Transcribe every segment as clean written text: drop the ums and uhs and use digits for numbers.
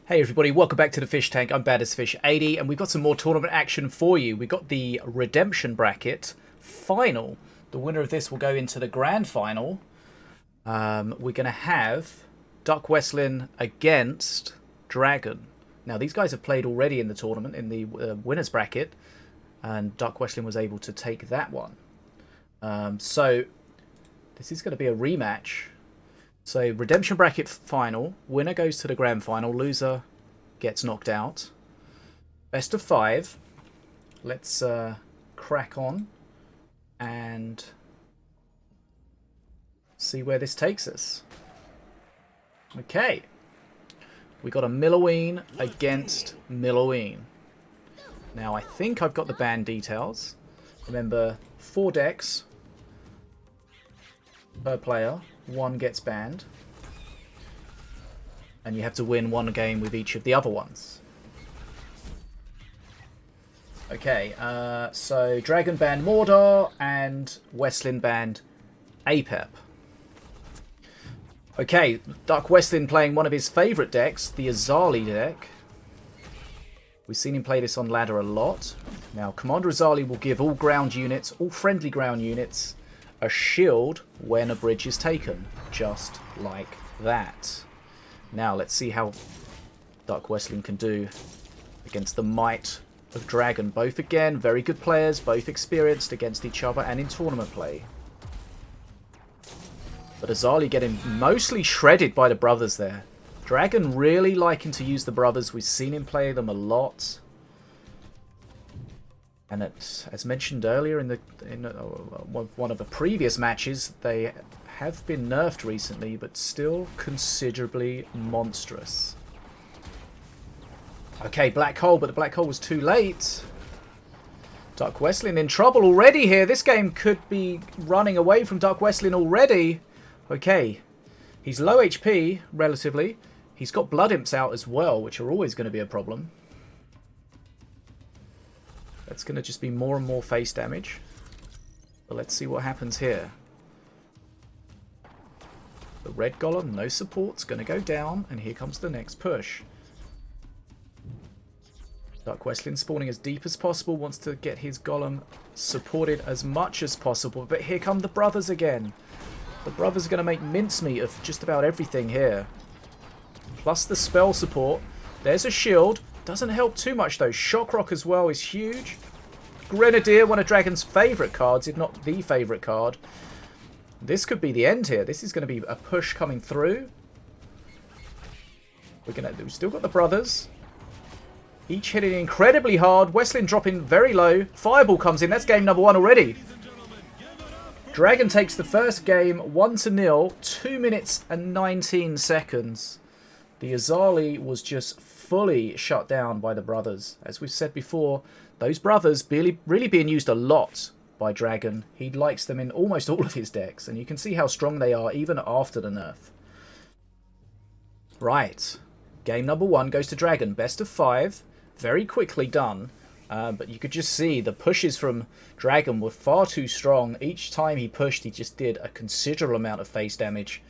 Hey everybody, welcome back to the Fish Tank. I'm Bad as Fish 80 and we've got some more tournament action for you. We've got the redemption bracket final. The winner of this will go into the grand final. We're going to have DuckWestlin against dragoN. Now these guys have played already in the tournament in the winners bracket, and DuckWestlin was able to take that one. So this is going to be a rematch. So, redemption bracket final. Winner goes to the grand final. Loser gets knocked out. Best of 5. Let's crack on and see where this takes us. Okay. We got a Milloween against Milloween. Now, I think I've got the ban details. Remember, 4 decks per player. 1 gets banned. And you have to win 1 game with each of the other ones. Okay, so dragoN banned Mordor and Westlin banned Apep. Okay, DuckWestlin playing one of his favourite decks, the Azali deck. We've seen him play this on ladder a lot. Now, Commander Azali will give all ground units, all friendly ground units, a shield when a bridge is taken, just like that. Now let's see how DuckWestlin can do against the might of dragoN. Both again very good players, both experienced against each other and in tournament play. But Azali getting mostly shredded by the brothers there. dragoN really liking to use the brothers. We've seen him play them a lot. And as mentioned earlier in one of the previous matches, they have been nerfed recently, but still considerably monstrous. Okay, black hole, but the black hole was too late. DuckWestlin in trouble already here. This game could be running away from DuckWestlin already. Okay, he's low HP, relatively. He's got Blood Imps out as well, which are always going to be a problem. That's going to just be more and more face damage. But let's see what happens here. The red golem, no support's going to go down, and here comes the next push. DuckWestlin spawning as deep as possible, wants to get his golem supported as much as possible. But here come the brothers again. The brothers are going to make mincemeat of just about everything here. Plus the spell support. There's a shield. Doesn't help too much though. Shock Rock as well is huge. Grenadier, one of dragoN's favourite cards, if not the favourite card. This could be the end here. This is going to be a push coming through. We've still got the brothers. Each hitting incredibly hard. Westlin dropping very low. Fireball comes in. That's game number 1 already. dragoN takes the first game 1-0. 2 minutes and 19 seconds. The Azali was just fully shut down by the brothers. As we've said before, those brothers really being used a lot by dragoN. He likes them in almost all of his decks, and you can see how strong they are even after the nerf. Right, game number 1 goes to dragoN. Best of 5, very quickly done, but you could just see the pushes from dragoN were far too strong. Each time he pushed, he just did a considerable amount of face damage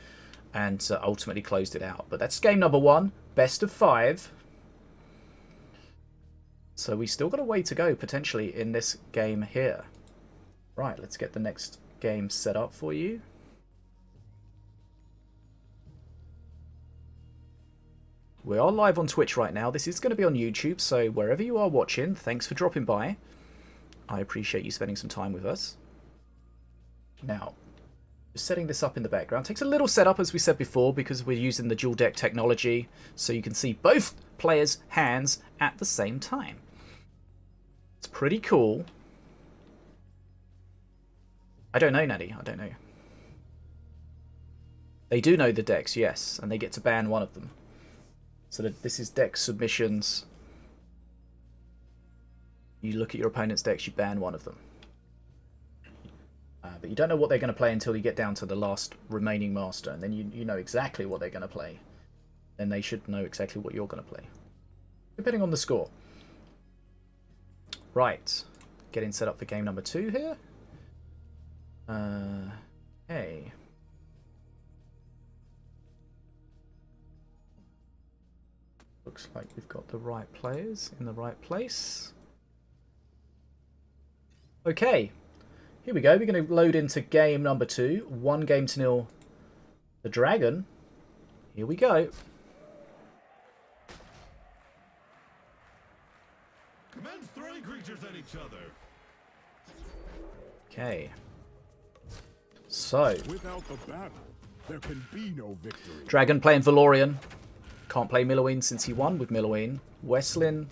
and ultimately closed it out. But that's game number 1, best of 5. So we still got a way to go, potentially, in this game here. Right, let's get the next game set up for you. We are live on Twitch right now. This is going to be on YouTube, so wherever you are watching, thanks for dropping by. I appreciate you spending some time with us. Now, just setting this up in the background. Takes a little setup, as we said before, because we're using the dual deck technology, so you can see both players' hands at the same time. It's pretty cool. I don't know, Natty. I don't know. They do know the decks, yes, and they get to ban one of them. So that this is deck submissions. You look at your opponent's decks, you ban one of them. But you don't know what they're going to play until you get down to the last remaining master, and then you know exactly what they're going to play. Then they should know exactly what you're going to play, depending on the score. Right, getting set up for game number 2 here. Hey. Looks like we've got the right players in the right place. Okay, here we go. We're going to load into game number 2. 1-0 the dragoN. Here we go. Commence throwing creatures at each other. Okay. So, Without the battle, there can be no victory. dragoN playing Valorian. Can't play Milloween since he won with Milloween. Westlin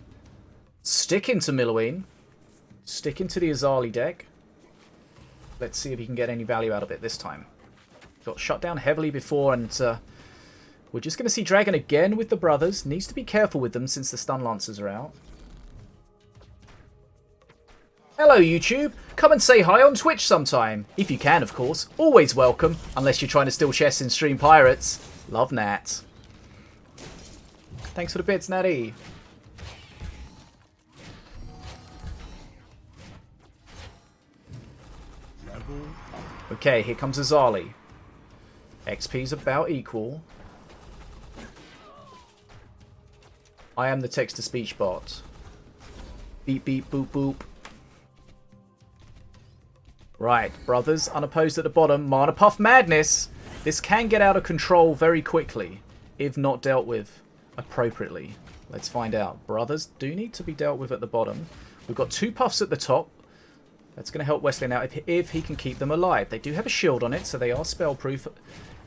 sticking to Milloween. Sticking to the Azali deck. Let's see if he can get any value out of it this time. Got shut down heavily before, and we're just going to see dragoN again with the brothers. Needs to be careful with them since the stun lancers are out. Hello YouTube, come and say hi on Twitch sometime. If you can, of course. Always welcome, unless you're trying to steal chests and stream pirates. Love Nat. Thanks for the bits, Natty. Okay, here comes Azali. XP's about equal. I am the text-to-speech bot. Beep beep boop boop. Right, brothers, unopposed at the bottom. Mana Puff Madness. This can get out of control very quickly, if not dealt with appropriately. Let's find out. Brothers do need to be dealt with at the bottom. We've got 2 puffs at the top. That's going to help Westlin out if he can keep them alive. They do have a shield on it, so they are spell-proof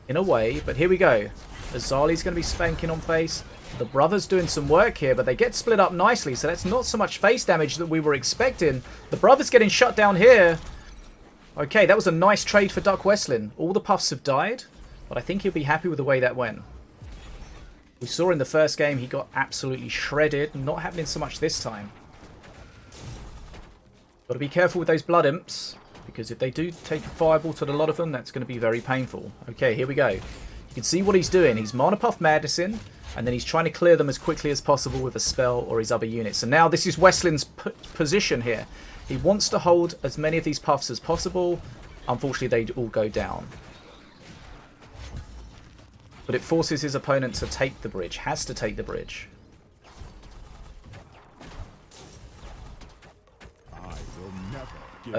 in a way. But here we go. Azali's going to be spanking on face. The brothers doing some work here, but they get split up nicely, so that's not so much face damage that we were expecting. The brothers getting shut down here. Okay, that was a nice trade for DuckWestlin. All the puffs have died, but I think he'll be happy with the way that went. We saw in the first game he got absolutely shredded. Not happening so much this time. Got to be careful with those blood imps, because if they do take a fireball to a lot of them, that's going to be very painful. Okay, here we go. You can see what he's doing. He's Mana Puff Madness in, and then he's trying to clear them as quickly as possible with a spell or his other units. So now this is Westlin's position here. He wants to hold as many of these puffs as possible. Unfortunately, they all go down. But it forces his opponent to take the bridge. Has to take the bridge.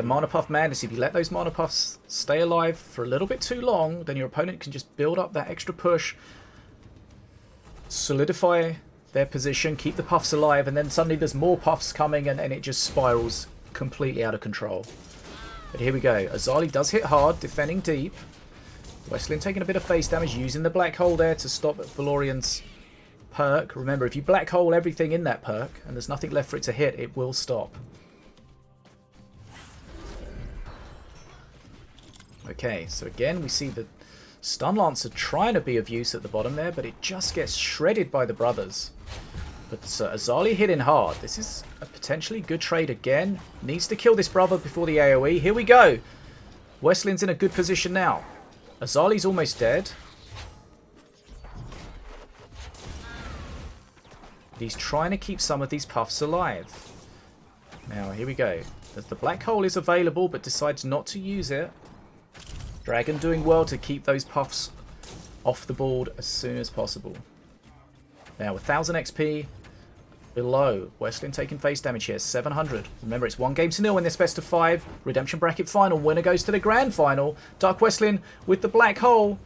Mana Puff Madness, if you let those Mana Puffs stay alive for a little bit too long, then your opponent can just build up that extra push, solidify their position, keep the puffs alive, and then suddenly there's more puffs coming, and it just spirals completely out of control. But here we go. Azali does hit hard, defending deep. Westlin taking a bit of face damage, using the black hole there to stop Valorian's perk. Remember, if you black hole everything in that perk, and there's nothing left for it to hit, it will stop. Okay, so again, we see the Stun Lancer trying to be of use at the bottom there, but it just gets shredded by the brothers. But Azali hitting hard. This is a potentially good trade again. Needs to kill this brother before the AoE. Here we go. Westlin's in a good position now. Azali's almost dead. He's trying to keep some of these puffs alive. Now, here we go. The black hole is available, but decides not to use it. dragoN doing well to keep those puffs off the board as soon as possible. Now, 1000 XP below. Westlin taking face damage here, 700. Remember, it's 1-0 in this best of 5. Redemption bracket final. Winner goes to the grand final. DuckWestlin with the black hole.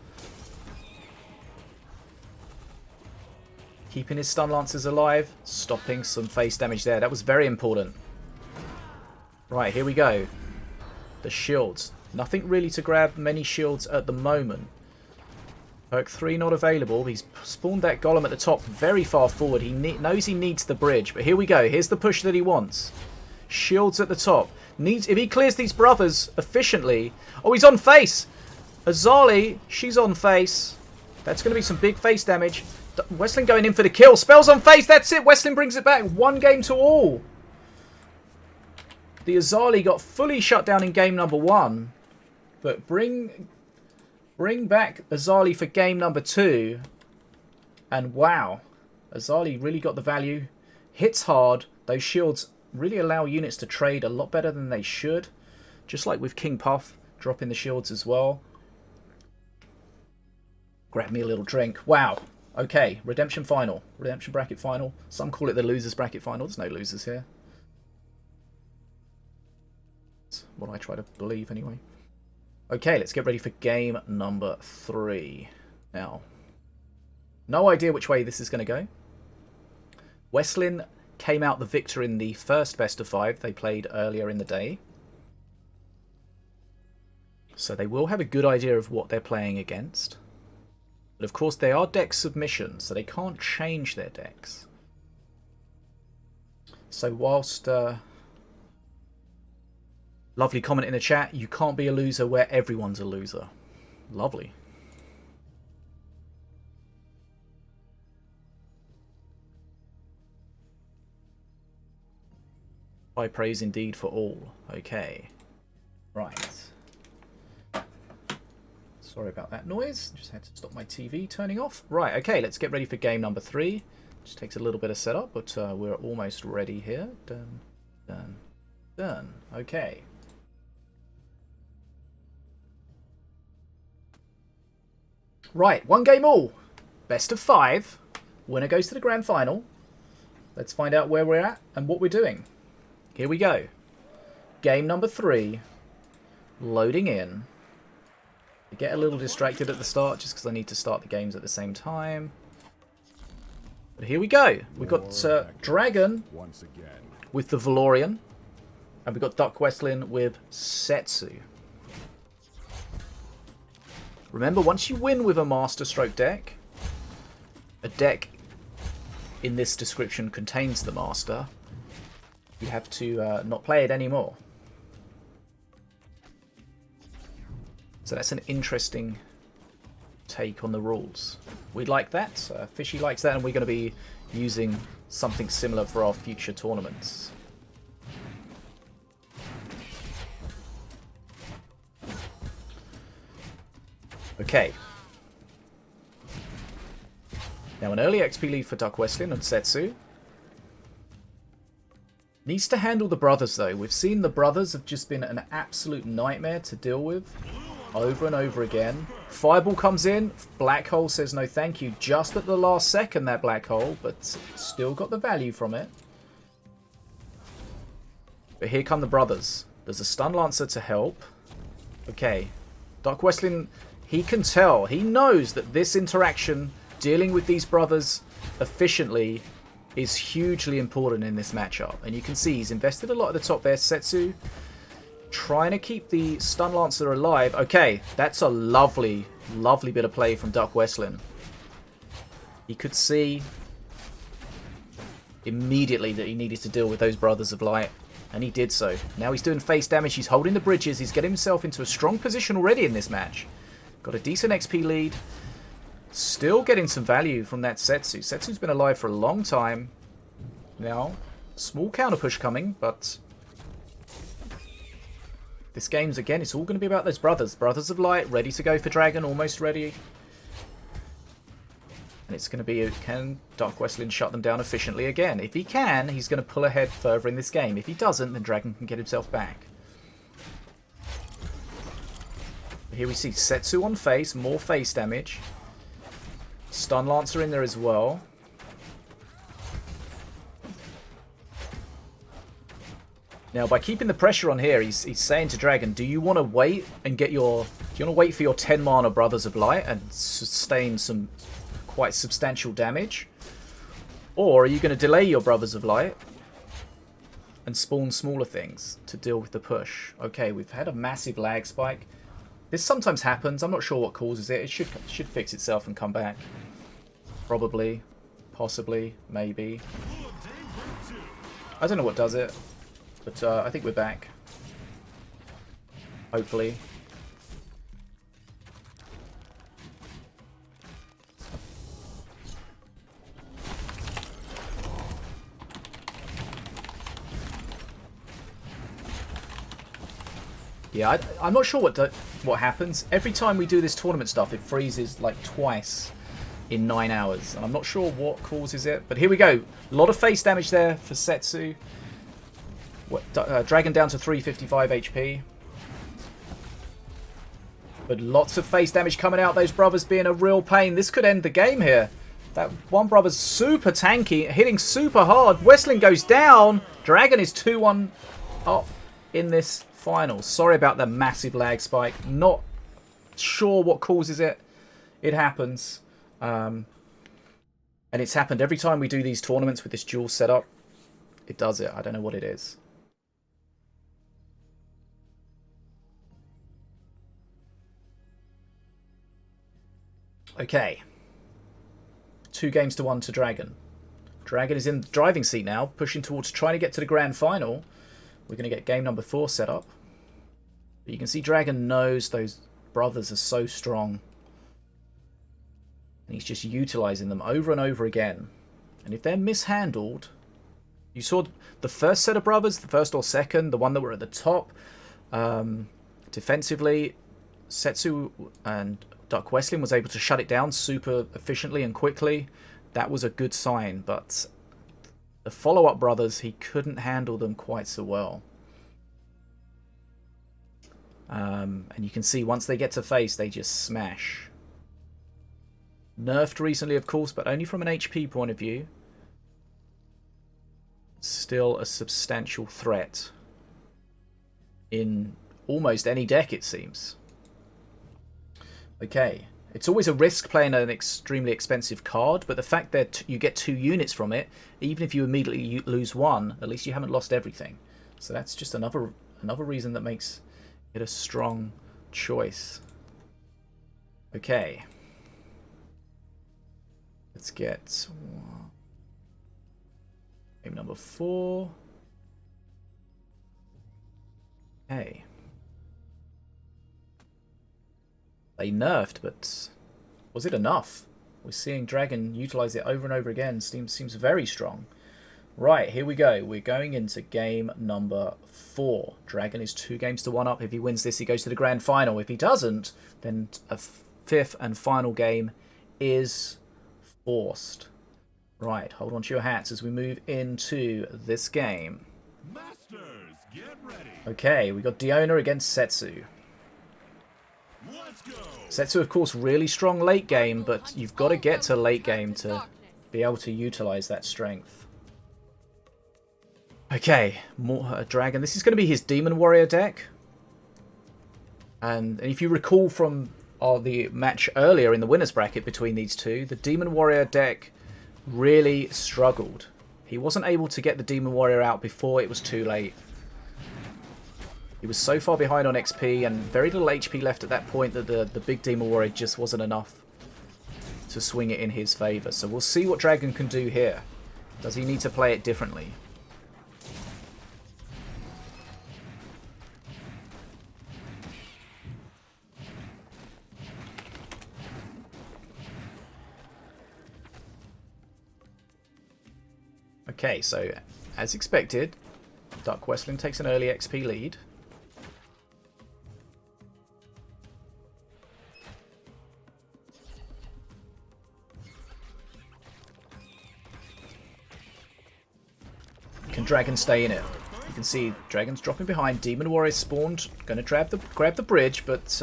Keeping his stun lancers alive. Stopping some face damage there. That was very important. Right, here we go. The shields. Nothing really to grab many shields at the moment. Perk 3 not available. He's spawned that golem at the top very far forward. He knows he needs the bridge. But here we go. Here's the push that he wants. Shields at the top. If he clears these brothers efficiently... Oh, he's on face! Azali, she's on face. That's going to be some big face damage. Westlin going in for the kill. Spells on face. That's it. Westlin brings it back. 1-2. The Azali got fully shut down in game number 1. But bring back Azali for game number 2. And wow. Azali really got the value. Hits hard. Those shields really allow units to trade a lot better than they should. Just like with King Puff. Dropping the shields as well. Grab me a little drink. Wow. Okay, redemption final. Redemption bracket final. Some call it the losers bracket final. There's no losers here. That's what I try to believe anyway. Okay, let's get ready for game number 3. Now, no idea which way this is going to go. Westlin came out the victor in the first best of 5 they played earlier in the day. So they will have a good idea of what they're playing against. But of course they are deck submissions, so they can't change their decks. So whilst... lovely comment in the chat, you can't be a loser where everyone's a loser. Lovely. High praise indeed for all. Okay. Right. Sorry about that noise. Just had to stop my TV turning off. Right, okay, let's get ready for game number 3. Just takes a little bit of setup, but we're almost ready here. Done, done, done. Okay. Right, 1 game all. Best of 5. Winner goes to the grand final. Let's find out where we're at and what we're doing. Here we go. Game number 3. Loading in. I get a little distracted at the start just because I need to start the games at the same time. But here we go. We've got dragoN Once again. with the Valorian. And we've got DuckWestlin with Setsu. Remember, once you win with a Master Stroke deck, a deck in this description contains the Master, you have to not play it anymore. So that's an interesting take on the rules. We'd like that. Fishy likes that, and we're going to be using something similar for our future tournaments. Okay. Now an early XP lead for DuckWestlin and Setsu. Needs to handle the brothers though. We've seen the brothers have just been an absolute nightmare to deal with. Over and over again. Fireball comes in. Black hole says no thank you. Just at the last second, that black hole. But still got the value from it. But here come the brothers. There's a Stun Lancer to help. Okay. DuckWestlin, he can tell. He knows that this interaction, dealing with these brothers efficiently, is hugely important in this matchup. And you can see he's invested a lot at the top there. Setsu trying to keep the Stun Lancer alive. Okay, that's a lovely, lovely bit of play from DuckWestlin. He could see immediately that he needed to deal with those Brothers of Light, and he did so. Now he's doing face damage, he's holding the bridges, he's getting himself into a strong position already in this match. Got a decent XP lead. Still getting some value from that Setsu. Setsu's been alive for a long time. Now, small counter push coming, but this game's, again, it's all going to be about those brothers. Brothers of Light, ready to go for dragoN, almost ready. And it's going to be, can DuckWestlin shut them down efficiently again? If he can, he's going to pull ahead further in this game. If he doesn't, then dragoN can get himself back. Here we see Setsu on face, more face damage. Stun Lancer in there as well. Now, by keeping the pressure on here, he's saying to dragoN, do you want to wait and get your... Do you want to wait for your 10 mana Brothers of Light and sustain some quite substantial damage? Or are you going to delay your Brothers of Light and spawn smaller things to deal with the push? Okay, we've had a massive lag spike. This sometimes happens. I'm not sure what causes it. It should fix itself and come back. Probably. Possibly. Maybe. I don't know what does it. But I think we're back. Hopefully. Yeah, I'm not sure what happens. Every time we do this tournament stuff, it freezes like twice in 9 hours. And I'm not sure what causes it. But here we go. A lot of face damage there for Setsu. dragoN down to 355 HP. But lots of face damage coming out. Those brothers being a real pain. This could end the game here. That one brother's super tanky, hitting super hard. Westlin goes down. dragoN is 2-1 up in this final. Sorry about the massive lag spike. Not sure what causes it. It happens. And it's happened every time we do these tournaments with this dual setup. It does it. I don't know what it is. Okay. 2-1 to dragoN. dragoN is in the driving seat now, pushing towards trying to get to the grand final. We're going to get game number 4 set up. But you can see dragoN knows those brothers are so strong. And he's just utilizing them over and over again. And if they're mishandled... You saw the first set of brothers, the first or second, the one that were at the top. Defensively, Setsu and DuckWestlin was able to shut it down super efficiently and quickly. That was a good sign, but the follow-up brothers, he couldn't handle them quite so well. And you can see once they get to face, they just smash. Nerfed recently, of course, but only from an HP point of view. Still a substantial threat in almost any deck, it seems. Okay, it's always a risk playing an extremely expensive card, but the fact that you get 2 units from it, even if you immediately lose 1, at least you haven't lost everything. So that's just another reason that makes it a strong choice. Okay. Let's get game number 4. Okay. They nerfed, but was it enough? We're seeing dragoN utilize it over and over again. Seems very strong. Right, here we go. We're going into game number 4. dragoN is 2-1 up. If he wins this, he goes to the grand final. If he doesn't, then a 5th and final game is forced. Right, hold on to your hats as we move into this game. Masters, get ready. Okay, we got Diona against Setsu. Let's go. Setsu, of course, really strong late game, but you've got to get to late game to be able to utilize that strength. Okay, more dragoN. This is going to be his Demon Warrior deck. And if you recall from the match earlier in the winner's bracket between these two, the Demon Warrior deck really struggled. He wasn't able to get the Demon Warrior out before it was too late. He was so far behind on XP and very little HP left at that point that the big Demon Warrior just wasn't enough to swing it in his favour. So we'll see what dragoN can do here. Does he need to play it differently? Okay, so as expected, DuckWestlin takes an early XP lead. Can dragoN stay in it? You can see dragoN's dropping behind. Demon Warrior spawned, going to grab the bridge, but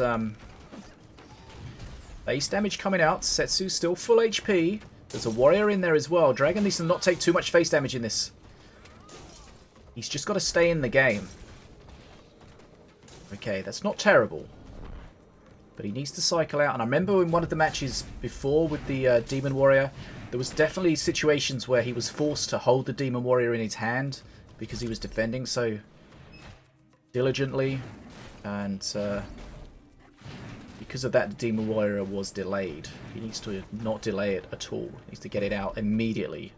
base damage coming out. Setsu's still full HP. There's a warrior in there as well. dragoN needs to not take too much face damage in this. He's just got to stay in the game. Okay, that's not terrible. But he needs to cycle out. And I remember in one of the matches before with the Demon Warrior, there was definitely situations where he was forced to hold the Demon Warrior in his hand because he was defending so diligently. And because of that, the Demon Warrior was delayed. He needs to not delay it at all. He needs to get it out immediately.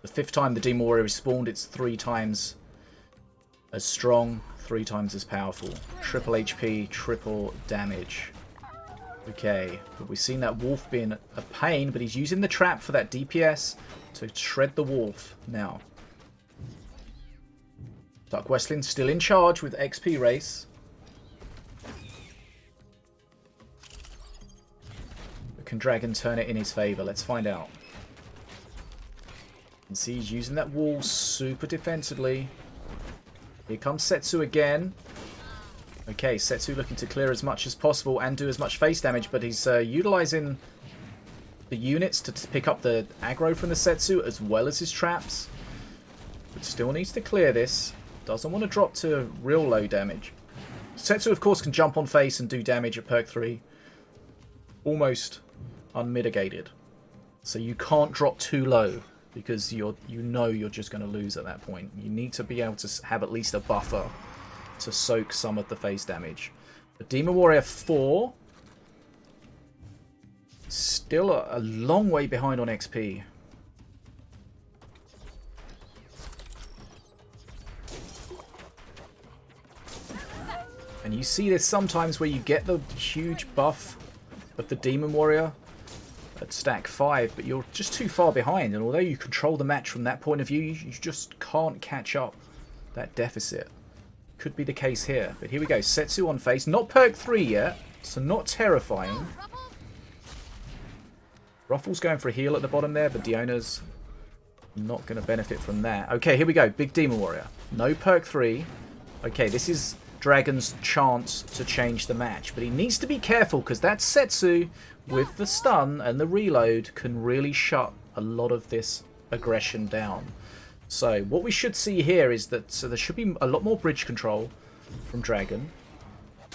The 5th time the Demon Warrior is spawned, it's 3 times as strong, 3 times as powerful. Triple HP, triple damage. Okay, but we've seen that wolf being a pain, but he's using the trap for that DPS to shred the wolf now. DuckWestlin still in charge with XP race. Can dragoN turn it in his favour? Let's find out. You can see he's using that wall super defensively. Here comes Setsu again. Okay, Setsu looking to clear as much as possible and do as much face damage, but he's utilising the units to pick up the aggro from the Setsu as well as his traps. But still needs to clear this. Doesn't want to drop to real low damage. Setsu, of course, can jump on face and do damage at perk 3. Almost unmitigated. So you can't drop too low because you know you're just going to lose at that point. You need to be able to have at least a buffer to soak some of the face damage. The Demon Warrior 4... still a long way behind on XP. And you see this sometimes where you get the huge buff of the Demon Warrior at stack 5, but you're just too far behind. And although you control the match from that point of view, you just can't catch up that deficit. Could be the case here. But here we go. Setsu on face. Not perk 3 yet, so not terrifying. Ruffles going for a heal at the bottom there, but Diona's not going to benefit from that. Okay, here we go. Big Demon Warrior. No perk 3. Okay, this is dragoN's chance to change the match. But he needs to be careful because that Setsu with the stun and the reload can really shut a lot of this aggression down. So what we should see here is that there should be a lot more bridge control from dragoN.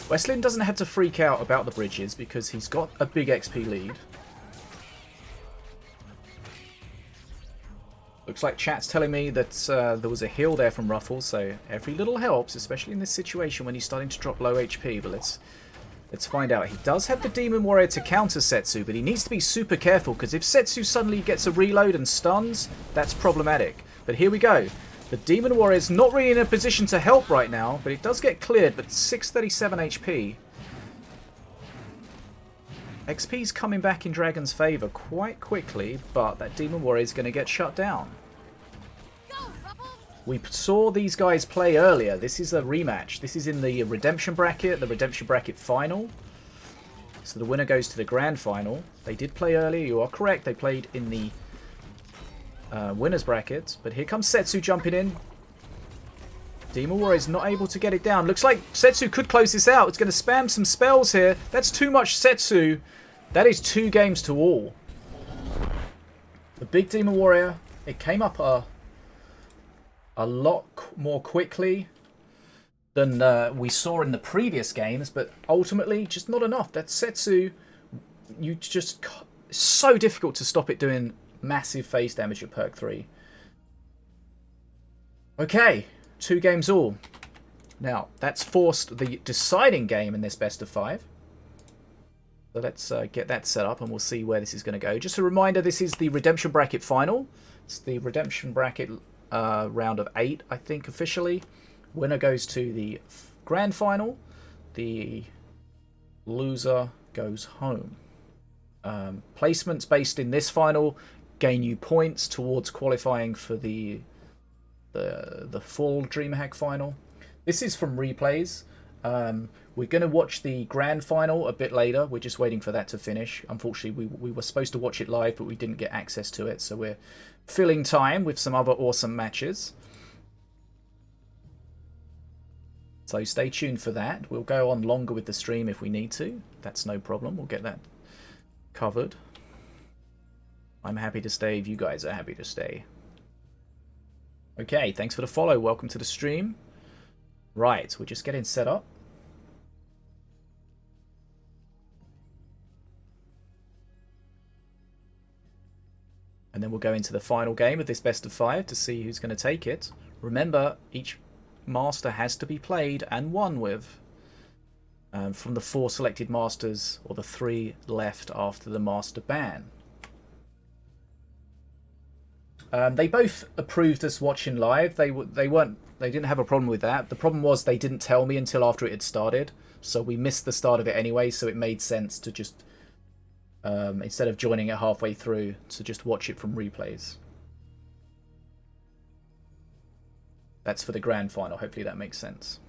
Westlin doesn't have to freak out about the bridges because he's got a big XP lead. Looks like chat's telling me that there was a heal there from Ruffles, so every little helps, especially in this situation when he's starting to drop low HP. But let's find out. He does have the Demon Warrior to counter Setsu, but he needs to be super careful because if Setsu suddenly gets a reload and stuns, that's problematic. But here we go. The Demon Warrior is not really in a position to help right now, but it does get cleared, but 637 HP. XP's coming back in dragoN's favour quite quickly, but that Demon Warrior is going to get shut down. We saw these guys play earlier. This is a rematch. This is in the Redemption Bracket final. So the winner goes to the Grand Final. They did play earlier, you are correct. They played in the winner's bracket. But here comes Setsu jumping in. Demon Warrior is not able to get it down. Looks like Setsu could close this out. It's going to spam some spells here. That's too much Setsu. That is 2 games to all. The big Demon Warrior, it came up a lot more quickly than we saw in the previous games, but ultimately just not enough. That Setsu, it's so difficult to stop it doing massive face damage at perk 3. Okay. 2 games all. Now, that's forced the deciding game in this best of 5. So let's get that set up and we'll see where this is going to go. Just a reminder, this is the Redemption Bracket final. It's the Redemption Bracket round of 8, I think, officially. Winner goes to the Grand Final. The loser goes home. Placements based in this final gain you points towards qualifying for the full DreamHack final. This is from replays. We're going to watch the Grand Final a bit later. We're just waiting for that to finish. Unfortunately, we were supposed to watch it live, but we didn't get access to it. So we're filling time with some other awesome matches. So stay tuned for that. We'll go on longer with the stream if we need to. That's no problem. We'll get that covered. I'm happy to stay if you guys are happy to stay. Okay, thanks for the follow. Welcome to the stream. Right, we're just getting set up. And then we'll go into the final game of this best of 5 to see who's going to take it. Remember, each master has to be played and won with from the 4 selected masters or the 3 left after the master ban. They both approved us watching live. They didn't have a problem with that. The problem was they didn't tell me until after it had started, so we missed the start of it anyway. So it made sense to just instead of joining it halfway through, to just watch it from replays. That's for the Grand Final. Hopefully that makes sense.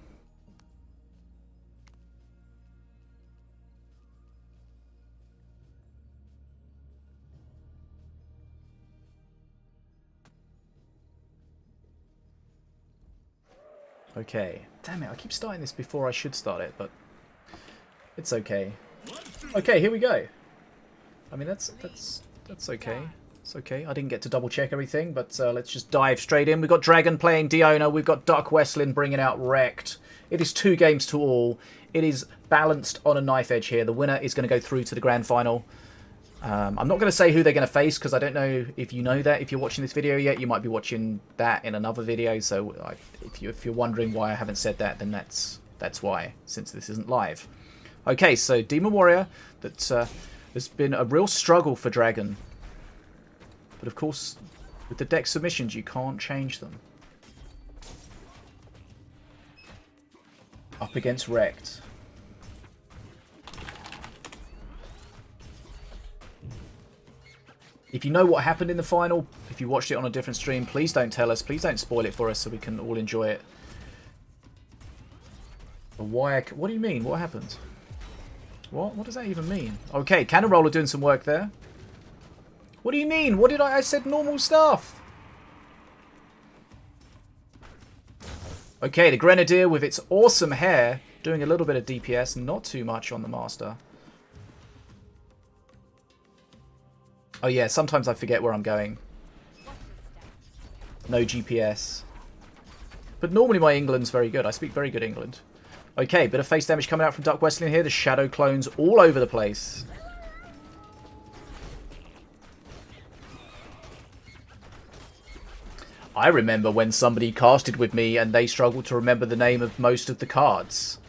Okay. Damn it, I keep starting this before I should start it, but it's okay. Okay, here we go. I mean, that's That's okay. It's okay. I didn't get to double check everything, but let's just dive straight in. We've got dragoN playing DuckWestlin. We've got DuckWestlin bringing out Wrecked. It is 2 games to all. It is balanced on a knife edge here. The winner is going to go through to the grand final. I'm not going to say who they're going to face because I don't know if you know that. If you're watching this video yet, you might be watching that in another video. So if you're wondering why I haven't said that, then that's why, since this isn't live. Okay, so Demon Warrior, that has been a real struggle for dragoN. But of course, with the deck submissions, you can't change them. Up against Wrecked. If you know what happened in the final, if you watched it on a different stream, please don't tell us. Please don't spoil it for us so we can all enjoy it. But why? What do you mean? What happened? What does that even mean? Okay, Cannon Roller doing some work there. What do you mean? What did I said normal stuff. Okay, the Grenadier with its awesome hair doing a little bit of DPS, not too much on the Master. Oh yeah, sometimes I forget where I'm going. No GPS. But normally my England's very good. I speak very good England. Okay, bit of face damage coming out from DuckWestlin here. The shadow clones all over the place. I remember when somebody casted with me and they struggled to remember the name of most of the cards.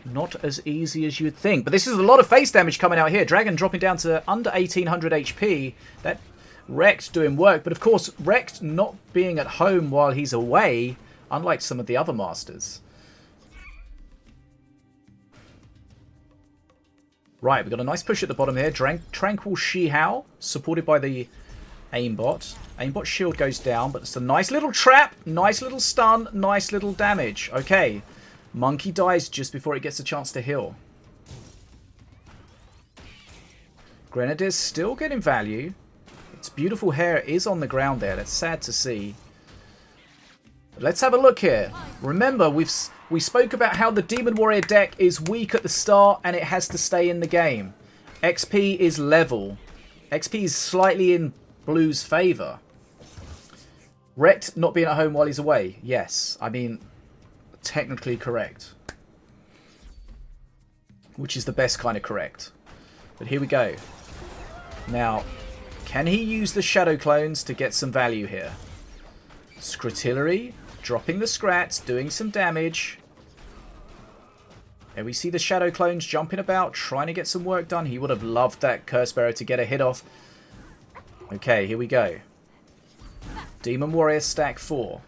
Not as easy as you'd think. But this is a lot of face damage coming out here. dragoN dropping down to under 1800 HP. That Wrecked doing work. But of course, Wrecked not being at home while he's away, unlike some of the other Masters. Right, we've got a nice push at the bottom here. Tranquil Shihao, supported by the aimbot. Aimbot shield goes down, but it's a nice little trap, nice little stun, nice little damage. Okay, Monkey dies just before it gets a chance to heal. Grenadier's still getting value. Its beautiful hair is on the ground there. That's sad to see. But let's have a look here. Remember, we spoke about how the Demon Warrior deck is weak at the start and it has to stay in the game. XP is level. XP is slightly in Blue's favour. Wrecked not being at home while he's away. Yes, I mean, technically correct. Which is the best kind of correct. But here we go. Now, can he use the Shadow Clones to get some value here? Scrotillery, dropping the Scrats, doing some damage. And we see the Shadow Clones jumping about, trying to get some work done. He would have loved that Cursebearer to get a hit off. Okay, here we go. Demon Warrior stack 4.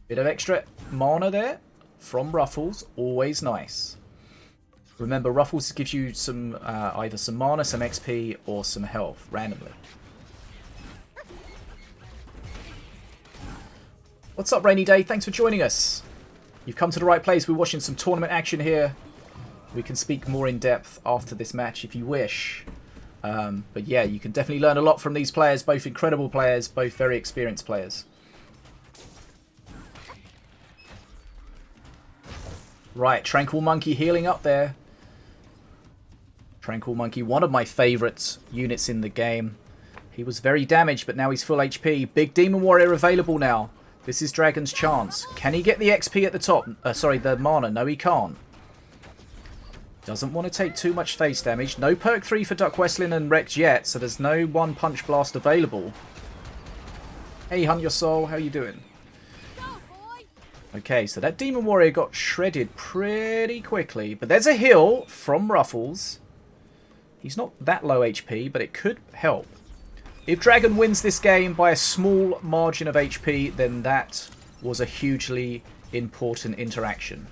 Bit of extra mana there from Ruffles, always nice. Remember, Ruffles gives you some either some mana, some XP, or some health randomly. What's up, Rainy Day? Thanks for joining us. You've come to the right place. We're watching some tournament action here. We can speak more in depth after this match if you wish. But yeah, you can definitely learn a lot from these players. Both incredible players, both very experienced players. Right, Tranquil Monkey healing up there. Tranquil Monkey, one of my favourite units in the game. He was very damaged, but now he's full HP. Big Demon Warrior available now. This is dragoN's chance. Can he get the XP at the top? Sorry, the mana. No, he can't. Doesn't want to take too much face damage. No perk 3 for DuckWestlin and Wrecked yet, so there's no one punch blast available. Hey, Hunt Your Soul, how you doing? Okay, so that Demon Warrior got shredded pretty quickly, but there's a heal from Ruffles. He's not that low HP, but it could help. If dragoN wins this game by a small margin of HP, then that was a hugely important interaction.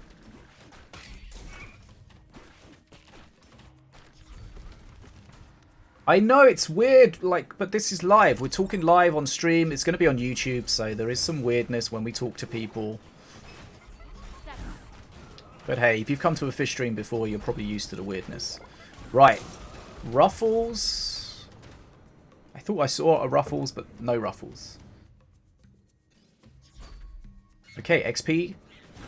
I know it's weird, but this is live. We're talking live on stream. It's going to be on YouTube, so there is some weirdness when we talk to people. But hey, if you've come to a fish stream before, you're probably used to the weirdness. Right. Ruffles. I thought I saw a Ruffles, but no Ruffles. Okay, XP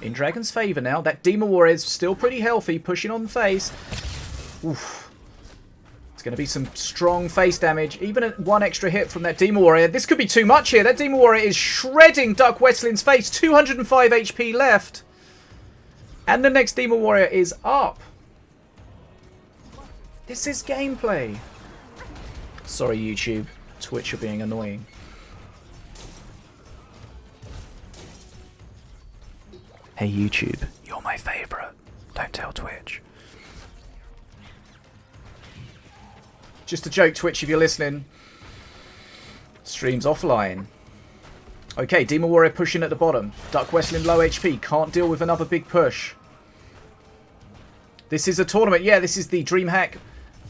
in dragoN's favour now. That Demon Warrior is still pretty healthy, pushing on the face. Oof. going to be some strong face damage. Even one extra hit from that Demon Warrior. This could be too much here. That Demon Warrior is shredding DuckWestlin's face. 205 HP left. And the next Demon Warrior is up. This is gameplay. Sorry, YouTube. Twitch are being annoying. Hey, YouTube. You're my favourite. Don't tell Twitch. Just a joke, Twitch, if you're listening. Stream's offline. Okay, Demon Warrior pushing at the bottom. DuckWestlin low HP. Can't deal with another big push. This is a tournament. Yeah, this is the DreamHack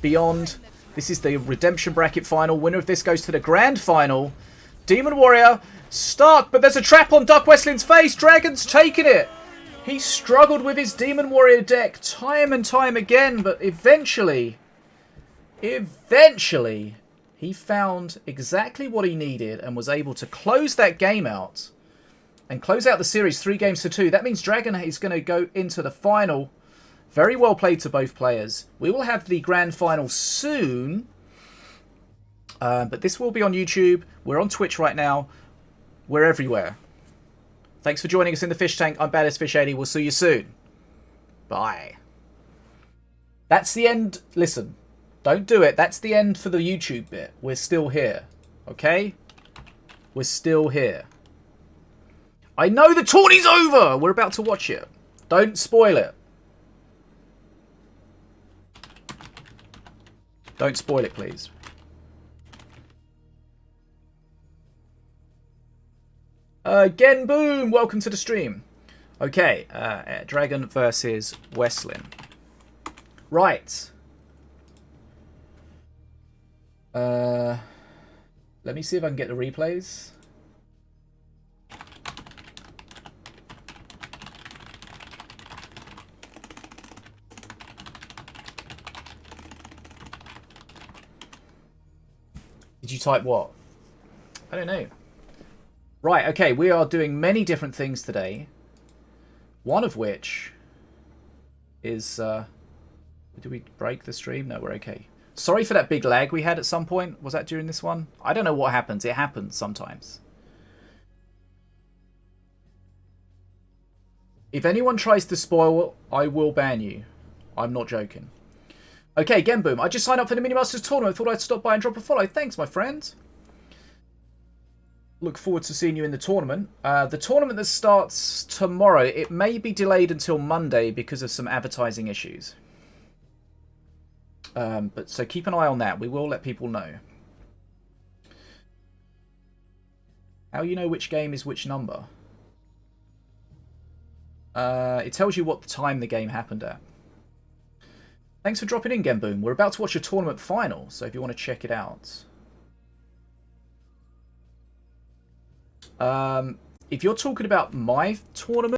Beyond. This is the Redemption Bracket Final. Winner of this goes to the Grand Final. Demon Warrior stuck, but there's a trap on DuckWestlin's face. dragoN's taken it. He struggled with his Demon Warrior deck time and time again, but eventually, he found exactly what he needed and was able to close that game out and close out the series 3-2. That means dragoN is going to go into the final. Very well played to both players. We will have the grand final soon, but this will be on YouTube. We're on Twitch right now. We're everywhere. Thanks for joining us in the fish tank. I'm BadassFish80. We'll see you soon. Bye. That's the end. Listen. Don't do it. That's the end for the YouTube bit. We're still here. Okay? We're still here. I know the tourney's over! We're about to watch it. Don't spoil it. Don't spoil it, please. Again, boom! Welcome to the stream. Okay, dragoN versus Westlin. Right. Let me see if I can get the replays. Did you type what? I don't know. Right, okay, we are doing many different things today. One of which is... did we break the stream? No, we're okay. Sorry for that big lag we had at some point. Was that during this one? I don't know what happens. It happens sometimes. If anyone tries to spoil, I will ban you. I'm not joking. Okay, Genboom. I just signed up for the Minion Masters tournament. Thought I'd stop by and drop a follow. Thanks, my friend. Look forward to seeing you in the tournament. The tournament that starts tomorrow, it may be delayed until Monday because of some advertising issues. But so keep an eye on that. We will let people know. How you know which game is which number? It tells you what time the game happened at. Thanks for dropping in, Genboom. We're about to watch a tournament final, so if you want to check it out. If you're talking about my tournament,